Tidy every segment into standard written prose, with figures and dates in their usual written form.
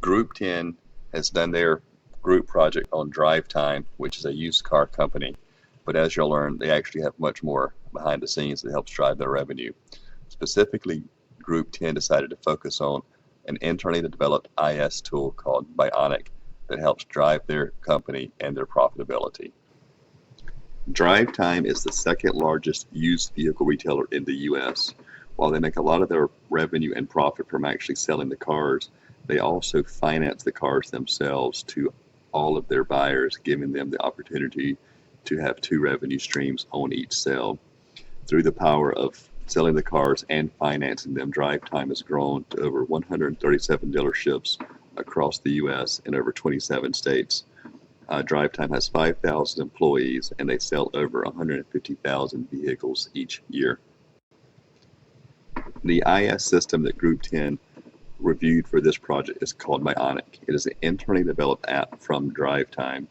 Group 10 has done their group project on Drive Time, which is a used car company. But as you'll learn, they actually have much more behind the scenes that helps drive their revenue. Specifically, Group 10 decided to focus on an internally developed IS tool called Bionic that helps drive their company and their profitability. Drive Time is the second largest used vehicle retailer in the US. While they make a lot of their revenue and profit from actually selling the cars, they also finance the cars themselves to all of their buyers, giving them the opportunity to have two revenue streams on each sale. Through the power of selling the cars and financing them, Drive Time has grown to over 137 dealerships across the US in over 27 states. Drive Time has 5,000 employees and they sell over 150,000 vehicles each year. The IS system that Group 10 reviewed for this project is called Bionic. It is an internally developed app from Drive Time.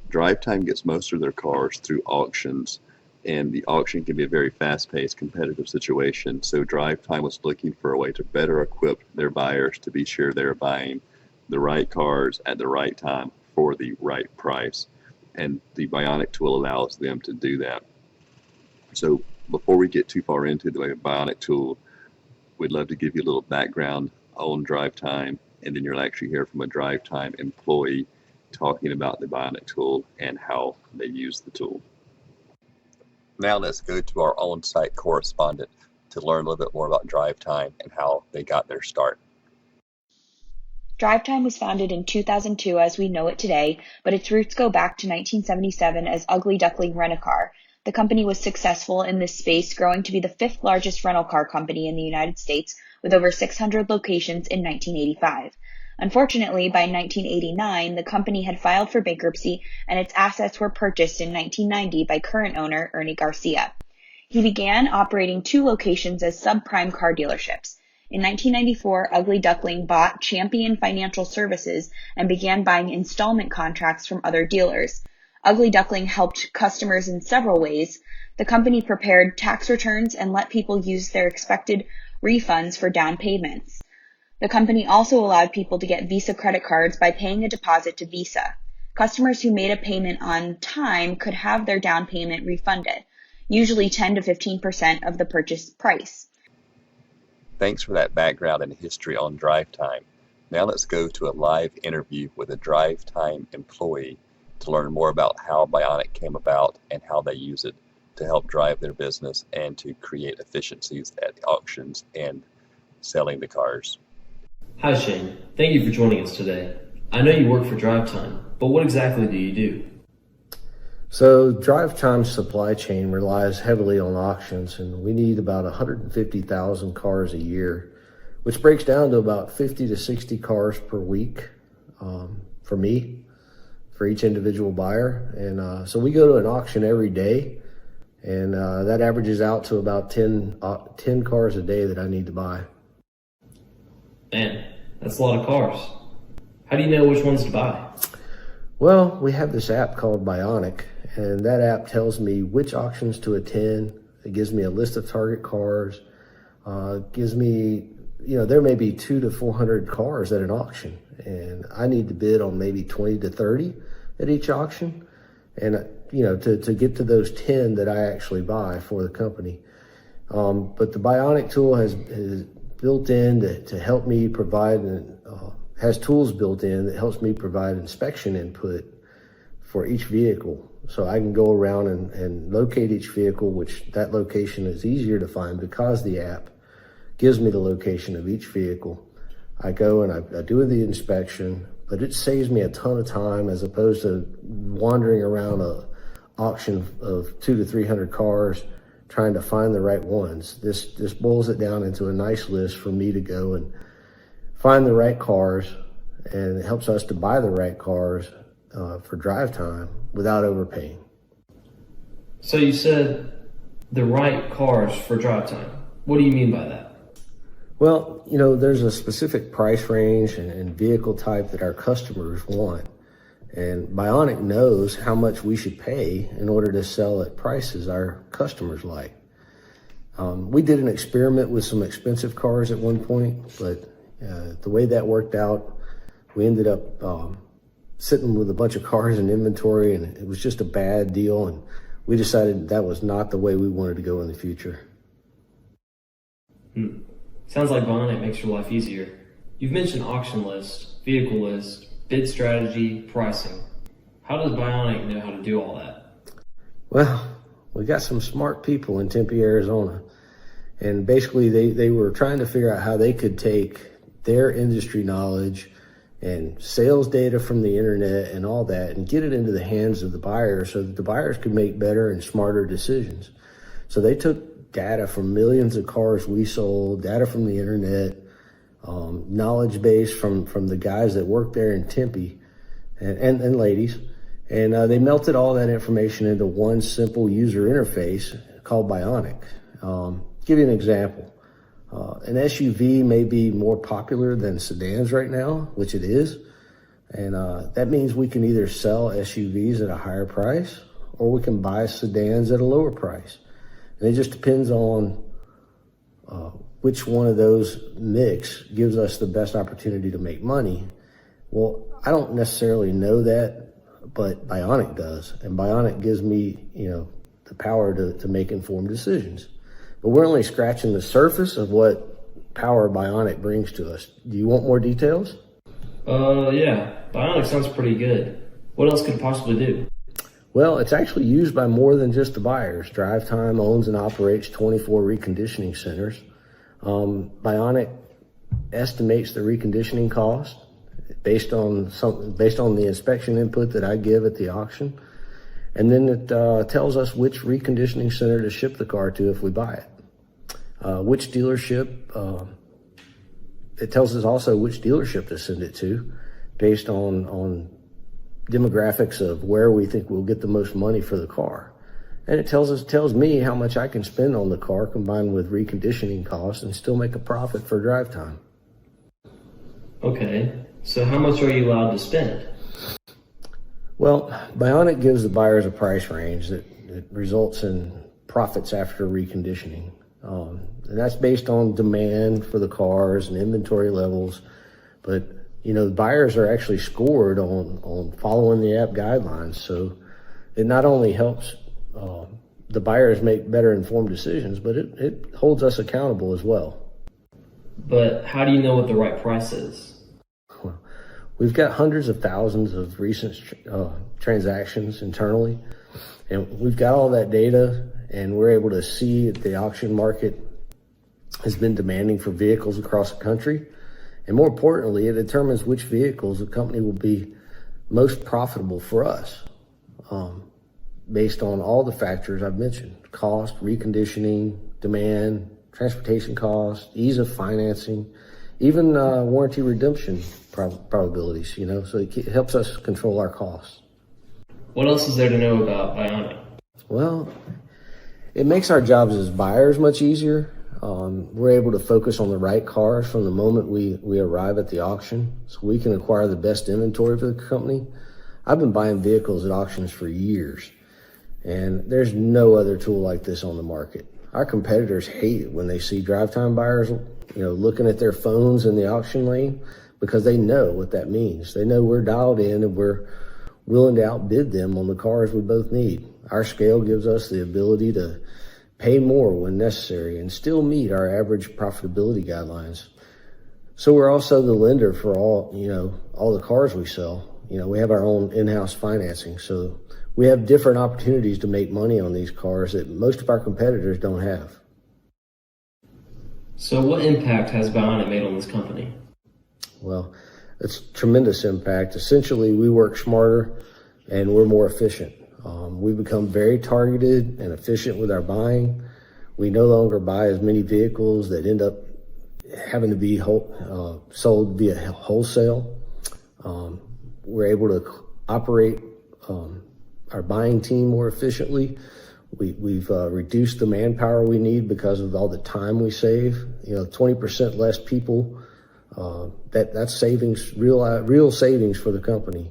Drive Time gets most of their cars through auctions, and the auction can be a very fast-paced, competitive situation. So Drive Time was looking for a way to better equip their buyers to be sure they're buying the right cars at the right time for the right price. And the Bionic tool allows them to do that. So before we get too far into the Bionic tool, we'd love to give you a little background on Drive Time, and then you'll actually hear from a Drive Time employee talking about the Bionic tool and how they use the tool. Now let's go to our on-site correspondent to learn a little bit more about Drive Time and how they got their start. Drive Time was founded in 2002 as we know it today, but its roots go back to 1977 as Ugly Duckling Rent-A-Car. The company was successful in this space, growing to be the fifth largest rental car company in the United States with over 600 locations in 1985. Unfortunately, by 1989, the company had filed for bankruptcy and its assets were purchased in 1990 by current owner Ernie Garcia. He began operating two locations as subprime car dealerships. In 1994, Ugly Duckling bought Champion Financial Services and began buying installment contracts from other dealers. Ugly Duckling helped customers in several ways. The company prepared tax returns and let people use their expected refunds for down payments. The company also allowed people to get Visa credit cards by paying a deposit to Visa. Customers who made a payment on time could have their down payment refunded, usually 10 to 15% of the purchase price. Thanks for that background and history on Drive Time. Now let's go to a live interview with a Drive Time employee to learn more about how Bionic came about and how they use it to help drive their business and to create efficiencies at the auctions and selling the cars. Hi Shane, thank you for joining us today. I know you work for Drive Time, but what exactly do you do? So Drive Time's supply chain relies heavily on auctions, and we need about 150,000 cars a year, which breaks down to about 50 to 60 cars per week for me, for each individual buyer. And so we go to an auction every day, and that averages out to about 10 cars a day that I need to buy. Man, that's a lot of cars. How do you know which ones to buy? Well, we have this app called Bionic, and that app tells me which auctions to attend. It gives me a list of target cars, gives me, there may be 200 to 400 cars at an auction, and I need to bid on maybe 20 to 30 at each auction, and to get to those 10 that I actually buy for the company. But the Bionic tool is built in to help me provide, has tools built in that helps me provide inspection input for each vehicle. So I can go around and locate each vehicle, which that location is easier to find because the app gives me the location of each vehicle. I go and I do the inspection, but it saves me a ton of time as opposed to wandering around a auction of 200 to 300 cars trying to find the right ones. This boils it down into a nice list for me to go and find the right cars, and it helps us to buy the right cars for Drive Time without overpaying. So you said the right cars for Drive Time. What do you mean by that? Well, there's a specific price range and vehicle type that our customers want. And Bionic knows how much we should pay in order to sell at prices our customers like. We did an experiment with some expensive cars at one point, but the way that worked out We ended up sitting with a bunch of cars in inventory, and it was just a bad deal. And we decided that was not the way we wanted to go in the future. Sounds like Bionic makes your life easier. You've mentioned auction list, vehicle list, bid strategy, pricing. How does Bionic know how to do all that? Well, we got some smart people in Tempe, Arizona. And basically they were trying to figure out how they could take their industry knowledge and sales data from the internet and all that and get it into the hands of the buyers so that the buyers could make better and smarter decisions. So they took data from millions of cars we sold, data from the internet, knowledge base from the guys that work there in Tempe and ladies. And they melted all that information into one simple user interface called Bionic. Give you an example. An SUV may be more popular than sedans right now, which it is. And that means we can either sell SUVs at a higher price or we can buy sedans at a lower price. And it just depends on which one of those mix gives us the best opportunity to make money. Well, I don't necessarily know that, but Bionic does. And Bionic gives me, the power to make informed decisions. But we're only scratching the surface of what power Bionic brings to us. Do you want more details? Yeah. Bionic sounds pretty good. What else could it possibly do? Well, it's actually used by more than just the buyers. DriveTime owns and operates 24 reconditioning centers. Bionic estimates the reconditioning cost based on the inspection input that I give at the auction. And then it tells us which reconditioning center to ship the car to if we buy it. Which dealership, it tells us also which dealership to send it to based on demographics of where we think we'll get the most money for the car. And it tells me how much I can spend on the car combined with reconditioning costs and still make a profit for drive time. Okay, so how much are you allowed to spend? Well, Bionic gives the buyers a price range that results in profits after reconditioning. And that's based on demand for the cars and inventory levels. But, the buyers are actually scored on following the app guidelines. So it not only helps the buyers make better informed decisions, but it holds us accountable as well. But how do you know what the right price is? Well, we've got hundreds of thousands of recent transactions internally, and we've got all that data, and we're able to see that the auction market has been demanding for vehicles across the country. And more importantly, it determines which vehicles the company will be most profitable for us, based on all the factors I've mentioned: cost, reconditioning, demand, transportation cost, ease of financing, even warranty redemption probabilities, so it helps us control our costs. What else is there to know about Bionic? Well, it makes our jobs as buyers much easier. We're able to focus on the right cars from the moment we arrive at the auction, so we can acquire the best inventory for the company. I've been buying vehicles at auctions for years, and there's no other tool like this on the market. Our competitors hate it when they see drive-time buyers, looking at their phones in the auction lane, because they know what that means. They know we're dialed in and we're willing to outbid them on the cars we both need. Our scale gives us the ability to pay more when necessary and still meet our average profitability guidelines. So we're also the lender for all the cars we sell. We have our own in-house financing, so we have different opportunities to make money on these cars that most of our competitors don't have. So what impact has Bionic made on this company? Well, it's tremendous impact. Essentially, we work smarter and we're more efficient. We become very targeted and efficient with our buying. We no longer buy as many vehicles that end up having to be sold via wholesale. We're able to operate our buying team more efficiently. We've reduced the manpower we need because of all the time we save. 20% less people. That's savings, real savings for the company.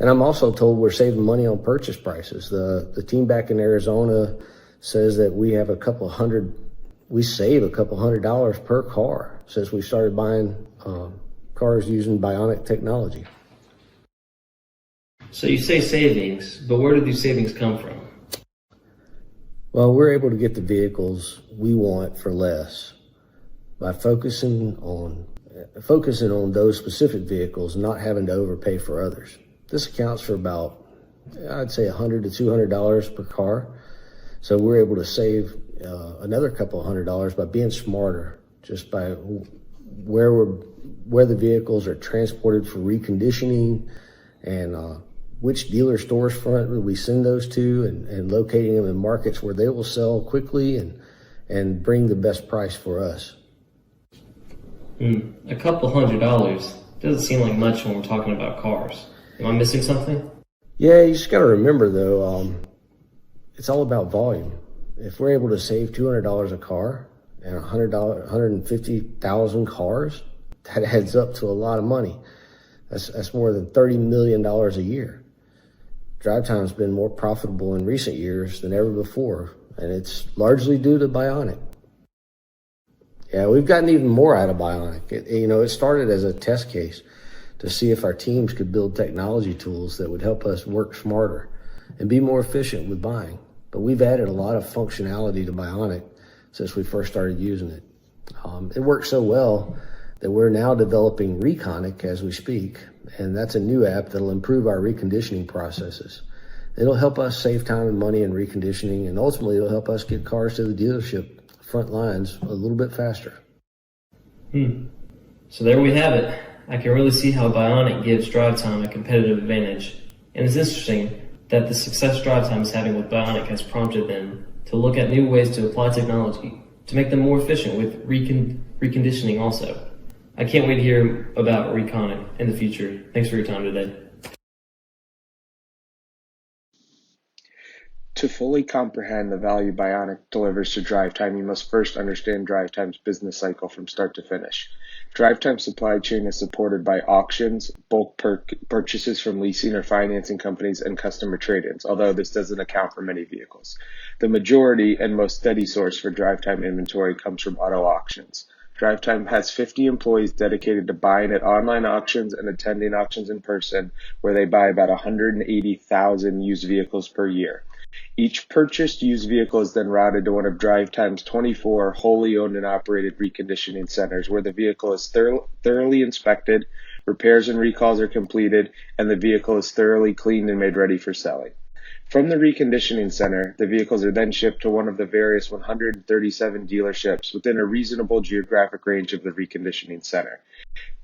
And I'm also told we're saving money on purchase prices. The team back in Arizona says that we save $200 per car since we started buying cars using Bionic technology. So you say savings, but where do these savings come from? Well, we're able to get the vehicles we want for less by focusing on those specific vehicles, not having to overpay for others. This accounts for about, I'd say, $100 to $200 per car. So we're able to save another couple of $100 by being smarter, just by where the vehicles are transported for reconditioning, and which dealer stores front we send those to, and locating them in markets where they will sell quickly and bring the best price for us. A couple $100 doesn't seem like much when we're talking about cars. Am I missing something? Yeah, you just got to remember though, it's all about volume. If we're able to save $200 a car and 150,000 cars, that adds up to a lot of money. That's more than $30 million a year. DriveTime's been more profitable in recent years than ever before, and it's largely due to Bionic. Yeah, we've gotten even more out of Bionic. It started as a test case to see if our teams could build technology tools that would help us work smarter and be more efficient with buying. But we've added a lot of functionality to Bionic since we first started using it. It works so well that we're now developing Reconic as we speak, and that's a new app that'll improve our reconditioning processes. It'll help us save time and money in reconditioning, and ultimately it'll help us get cars to the dealership front lines a little bit faster. So there we have it. I can really see how Bionic gives DriveTime a competitive advantage, and it's interesting that the success DriveTime is having with Bionic has prompted them to look at new ways to apply technology to make them more efficient with reconditioning also. I can't wait to hear about Reconic in the future. Thanks for your time today. To fully comprehend the value Bionic delivers to DriveTime, you must first understand DriveTime's business cycle from start to finish. DriveTime's supply chain is supported by auctions, bulk purchases from leasing or financing companies, and customer trade-ins, although this doesn't account for many vehicles. The majority and most steady source for DriveTime inventory comes from auto auctions. DriveTime has 50 employees dedicated to buying at online auctions and attending auctions in person, where they buy about 180,000 used vehicles per year. Each purchased used vehicle is then routed to one of DriveTime's 24 wholly owned and operated reconditioning centers, where the vehicle is thoroughly inspected, repairs and recalls are completed, and the vehicle is thoroughly cleaned and made ready for selling. From the reconditioning center, the vehicles are then shipped to one of the various 137 dealerships within a reasonable geographic range of the reconditioning center.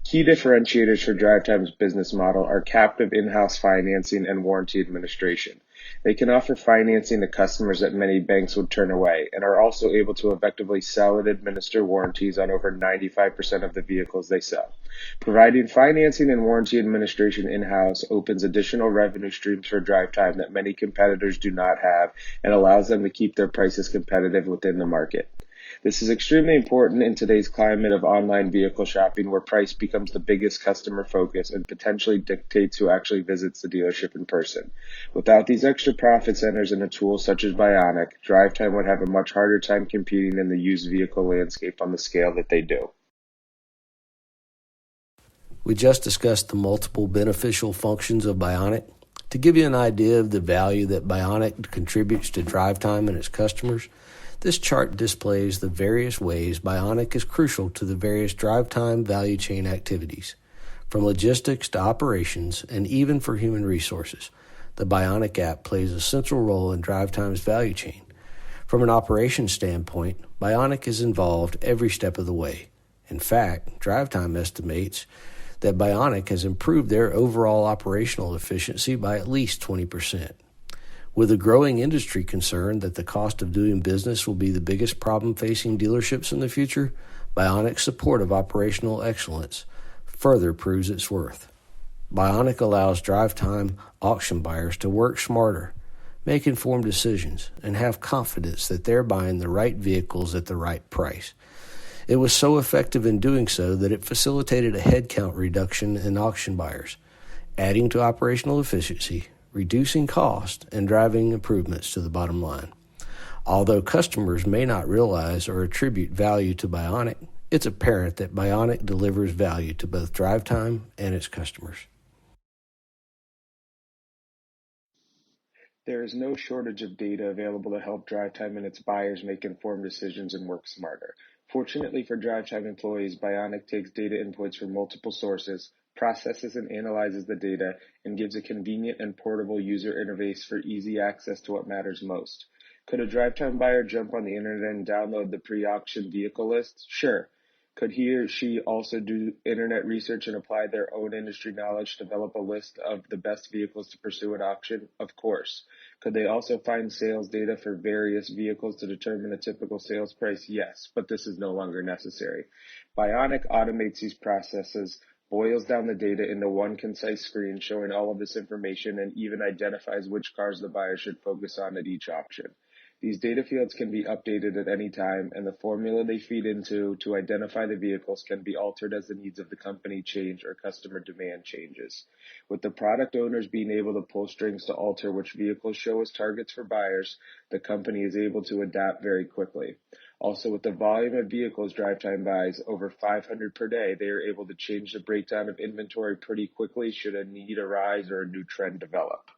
Key differentiators for DriveTime's business model are captive in-house financing and warranty administration. They can offer financing to customers that many banks would turn away, and are also able to effectively sell and administer warranties on over 95% of the vehicles they sell. Providing financing and warranty administration in-house opens additional revenue streams for DriveTime that many competitors do not have, and allows them to keep their prices competitive within the market. This is extremely important in today's climate of online vehicle shopping, where price becomes the biggest customer focus and potentially dictates who actually visits the dealership in person. Without these extra profit centers and a tool such as Bionic, DriveTime would have a much harder time competing in the used vehicle landscape on the scale that they do. We just discussed the multiple beneficial functions of Bionic. To give you an idea of the value that Bionic contributes to DriveTime and its customers, this chart displays the various ways Bionic is crucial to the various DriveTime value chain activities, from logistics to operations and even for human resources. The Bionic app plays a central role in DriveTime's value chain. From an operations standpoint, Bionic is involved every step of the way. In fact, DriveTime estimates that Bionic has improved their overall operational efficiency by at least 20%. With a growing industry concern that the cost of doing business will be the biggest problem facing dealerships in the future, Bionic's support of operational excellence further proves its worth. Bionic allows DriveTime auction buyers to work smarter, make informed decisions, and have confidence that they're buying the right vehicles at the right price. It was so effective in doing so that it facilitated a headcount reduction in auction buyers, adding to operational efficiency, reducing cost, and driving improvements to the bottom line. Although customers may not realize or attribute value to Bionic, it's apparent that Bionic delivers value to both DriveTime and its customers. There is no shortage of data available to help DriveTime and its buyers make informed decisions and work smarter. Fortunately for DriveTime employees, Bionic takes data inputs from multiple sources, processes and analyzes the data, and gives a convenient and portable user interface for easy access to what matters most. Could a DriveTime buyer jump on the internet and download the pre-auction vehicle list? Sure. Could he or she also do internet research and apply their own industry knowledge to develop a list of the best vehicles to pursue at auction? Of course. Could they also find sales data for various vehicles to determine a typical sales price? Yes, but this is no longer necessary. Bionic automates these processes, boils down the data into one concise screen showing all of this information, and even identifies which cars the buyer should focus on at each auction. These data fields can be updated at any time, and the formula they feed into to identify the vehicles can be altered as the needs of the company change or customer demand changes. With the product owners being able to pull strings to alter which vehicles show as targets for buyers, the company is able to adapt very quickly. Also, with the volume of vehicles DriveTime buys, over 500 per day, they are able to change the breakdown of inventory pretty quickly should a need arise or a new trend develop.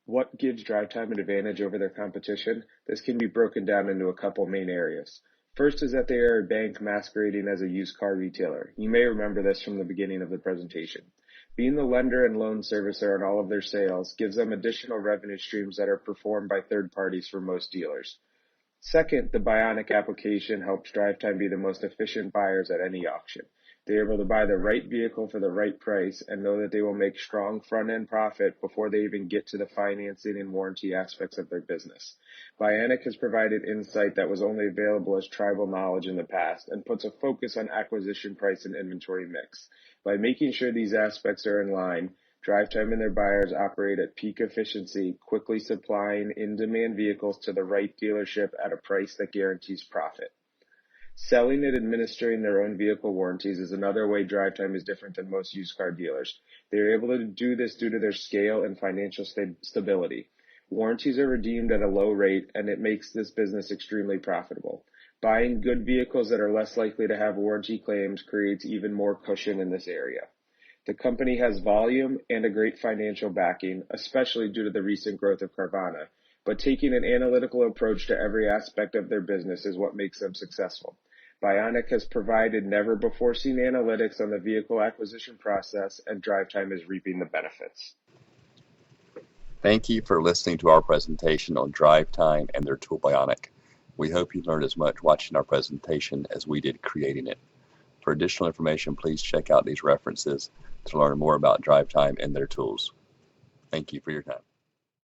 What gives DriveTime an advantage over their competition? This can be broken down into a couple main areas. First is that they are a bank masquerading as a used car retailer. You may remember this from the beginning of the presentation. Being the lender and loan servicer on all of their sales gives them additional revenue streams that are performed by third parties for most dealers. Second, the Bionic application helps DriveTime be the most efficient buyers at any auction. They are able to buy the right vehicle for the right price and know that they will make strong front-end profit before they even get to the financing and warranty aspects of their business. Bionic has provided insight that was only available as tribal knowledge in the past and puts a focus on acquisition price and inventory mix. By making sure these aspects are in line, DriveTime and their buyers operate at peak efficiency, quickly supplying in-demand vehicles to the right dealership at a price that guarantees profit. Selling and administering their own vehicle warranties is another way DriveTime is different than most used car dealers. They are able to do this due to their scale and financial stability. Warranties are redeemed at a low rate, and it makes this business extremely profitable. Buying good vehicles that are less likely to have warranty claims creates even more cushion in this area. The company has volume and a great financial backing, especially due to the recent growth of Carvana, but taking an analytical approach to every aspect of their business is what makes them successful. Bionic has provided never-before-seen analytics on the vehicle acquisition process, and DriveTime is reaping the benefits. Thank you for listening to our presentation on DriveTime and their tool Bionic. We hope you learned as much watching our presentation as we did creating it. For additional information, please check out these references to learn more about DriveTime and their tools. Thank you for your time.